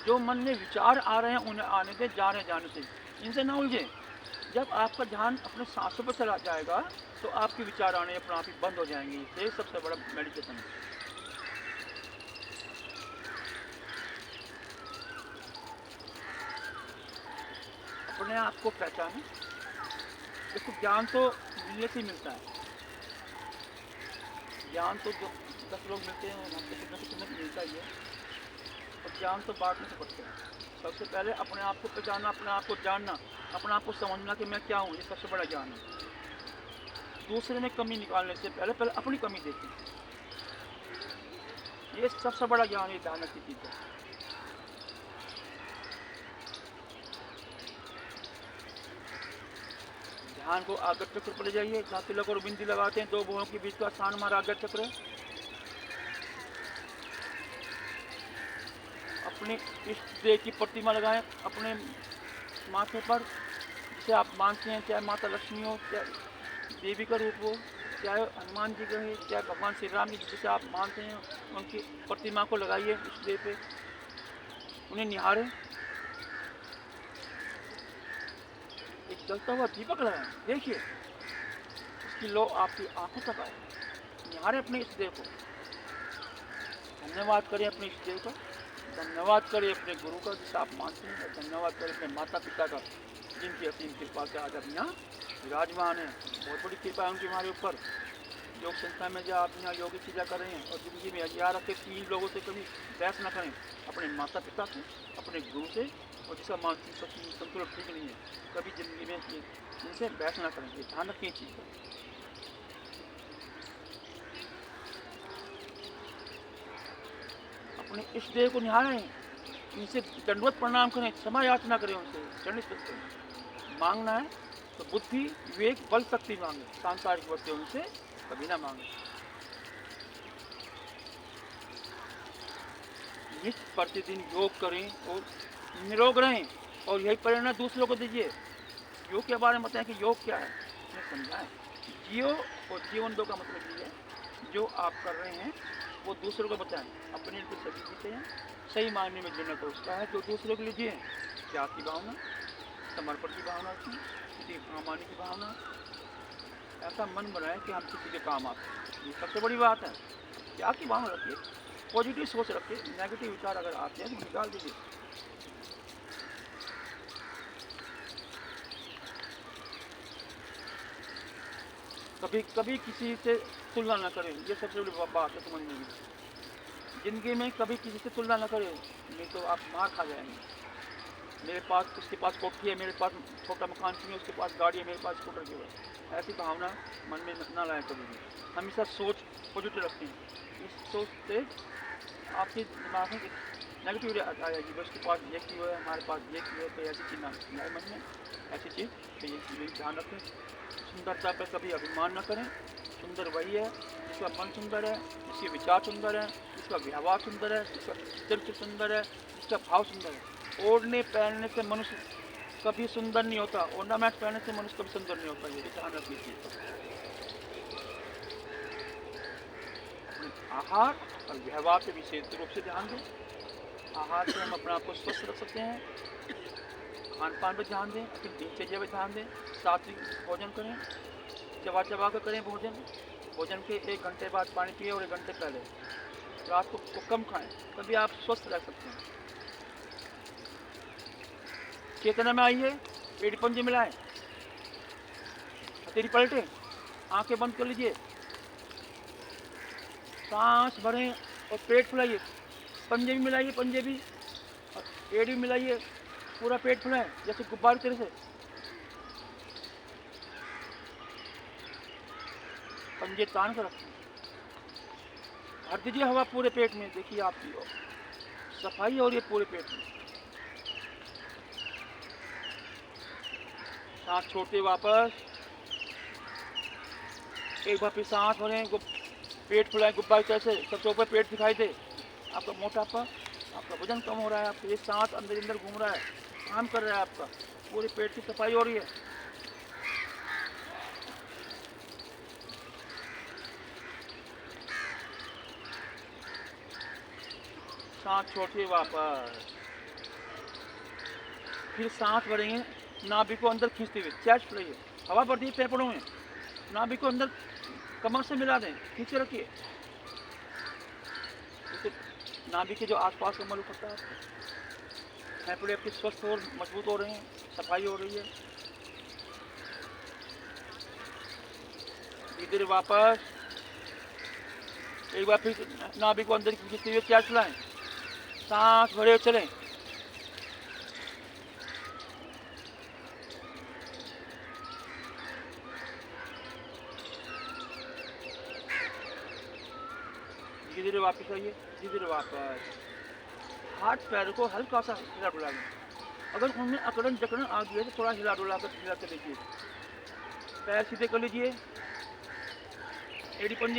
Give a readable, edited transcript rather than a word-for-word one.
जो मन में विचार आ रहे हैं उन्हें आने दे, जा रहे जाने से, इनसे ना उलझे। जब आपका ध्यान अपने सांसों पर चला जाएगा तो आपके विचार आने अपने आप ही बंद हो जाएंगे। ये सबसे बड़ा मेडिटेशन है। अपने आप को पहचाने। देखो ज्ञान तो मिलने से ही मिलता है। ज्ञान तो जो 10 लोग मिलते हैं हमसे कुछ ना कुछ मिलता ही है, और ज्ञान तो बांटने से बढ़ते हैं। सबसे पहले अपने आप को पहचानना, अपने आप को जानना, अपने आप को समझना कि मैं क्या हूँ, ये सबसे बड़ा ज्ञान है। दूसरे में कमी निकालने से पहले पहले अपनी कमी देखी, ये सबसे बड़ा ज्ञान है। ध्यान की चीज़ है। ध्यान को आगर चक्र पर ले जाइए, जहाँ तिलक और बिंदी लगाते हैं, 2 भुवों के बीच का स्थान हमारा आगर चक्र है। अपने इष्ट देव की प्रतिमा लगाएं अपने माथे पर, जिसे आप मानते हैं, चाहे माता लक्ष्मी हो, चाहे देवी का रूप हो, चाहे हनुमान जी का है, चाहे भगवान श्री राम जी जिसे आप मानते हैं, उनकी प्रतिमा को लगाइए इष्ट देव पे, उन्हें निहारें। एक जलता हुआ दीपक लगाएं, देखिए उसकी लो आपकी आंखों तक आए। निहारें अपने इष्ट देव को। धन्यवाद करें अपने इष्ट देव का, धन्यवाद करें अपने गुरु का जिसे आप मानते हैं, धन्यवाद करें अपने माता पिता का जिनकी असीम कृपा से आज आप यहाँ विराजमान है। बहुत बड़ी कृपा है उनकी हमारे ऊपर। योग संस्था में जब आप यहाँ योगी पूजा कर रहे हैं, और जिंदगी में याद रखें 3 लोगों से कभी बहस न करें, अपने माता पिता से, अपने गुरु से, और जिसका मानसिक संतुलन ठीक नहीं है, कभी जिंदगी में इनसे बहस न करें। ये ध्यान रखें चीज़ का। अपने इष्ट देव को निहारें, इनसे दंडवत प्रणाम करें, क्षमा याचना करें, उनसे चरण स्पर्श करें। मांगना है तो बुद्धि विवेक बल शक्ति मांगे, सांसारिक वस्तु उनसे कभी ना मांगे। नित्य प्रतिदिन योग करें और निरोग रहें, और यही प्रेरणा दूसरों को दीजिए। योग के बारे में बताएं कि योग क्या है, उन्हें समझाएं। जियो और जीवन दो का मतलब ये है, जो आप कर रहे हैं वो दूसरों को बताएं। अपने लिए सभी जीते हैं, सही मायने में जीना तो उसका है जो दूसरों के लिए जिए। त्याग की भावना, समर्पण की भावना रखें, किसी काम आने की भावना, ऐसा मन बनाए कि हम किसी के काम आते। ये सबसे बड़ी बात है। त्याग की भावना रखिए, पॉजिटिव सोच रखिए, नेगेटिव विचार अगर आते हैं तो निकाल दीजिए। कभी कभी किसी से तुलना न करें, ये सबसे बड़ी बात है समझने की। जिंदगी में कभी किसी से तुलना न करें, नहीं तो आप मार खा जाएंगे। मेरे पास, उसके पास कोठी है, मेरे पास छोटा मकान क्यों है, उसके पास गाड़ी है, मेरे पास स्कूटर क्यों है, ऐसी भावना मन में न लाएं कभी भी। हमेशा सोच पॉजिटिव रखते हैं। इस सोच से आपके दिमाग में नेगेटिव आएगी, बस उसके पास ये क्यों है, हमारे पास ये क्यों है, तो ऐसी चीज़ ना लाए मन में, ऐसी चीज़। तो ये ध्यान रखें। सुंदरता पर कभी अभिमान न करें। सुंदर वही है जिसका मन सुंदर है, जिसके विचार सुंदर है, जिसका व्यवहार सुंदर है, जिसका चरित्र सुंदर है, जिसका भाव सुंदर है। ओढ़ने पहनने से मनुष्य कभी सुंदर नहीं होता, ऑर्नामेंट पहनने से मनुष्य कभी सुंदर नहीं होता। ये ध्यान रखिए चीज़। आहार और व्यवहार पे विशेष रूप से ध्यान दें। आहार से हम अपने आप को स्वस्थ रख सकते हैं। खान पान पर ध्यान दें, अपनी दिनचर्या पर ध्यान दें। सात्विक भोजन करें, चबा चबा कर करें भोजन। भोजन के 1 घंटे बाद पानी पिए और 1 घंटे पहले। रात को कम खाएं, तभी आप स्वस्थ रह सकते हैं। चेतना में आइए, पेट पंजे मिलाएं, हथेली पलटे, आंखें बंद कर लीजिए, सांस भरें और पेट फुलाइए। पंजे भी मिलाइए, पंजे भी, और पेट भी मिलाइए, पूरा पेट फुलाएं जैसे गुब्बारे तरह से। पंजे तान कर रखें, भर दीजिए हवा पूरे पेट में। देखिए आपकी सफाई हो रही है पूरे पेट में। सांस छोड़ते वापस, एक बार फिर सांस भरें, पेट फुलाएं गुब्बारे तरह से, सबसे ऊपर पेट दिखाई दे। आपका मोटापा, आपका वजन कम हो रहा है, आपका ये सांस अंदर अंदर घूम रहा है, काम कर रहा है, आपका पूरे पेट की सफाई हो रही है। सांस छोड़िए वापस, फिर सांस भरेंगे, नाभि को अंदर खींचते हुए, चेस्ट रहिए, हवा भरती है फेफड़ों में, नाभि को अंदर कमर से मिला दें, खींचे रखिए। तो नाभि के जो आसपास का मल उठता है, फेफड़े आपके स्वस्थ और मजबूत हो रहे हैं, सफाई हो रही है। धीरे वापस एक बार फिर नाभि को अंदर खींचते हुए चेस्ट लाएं, सांस भरे चलें। धीरे वापस आइए, धीरे वापस। हाथ पैर को हल्का सा हिला डुला लें, अगर उनमें अकड़न जकड़न आ गई है तो थोड़ा हिला डुला कर लीजिए। पैर सीधे कर लीजिए, एड़ी पंजे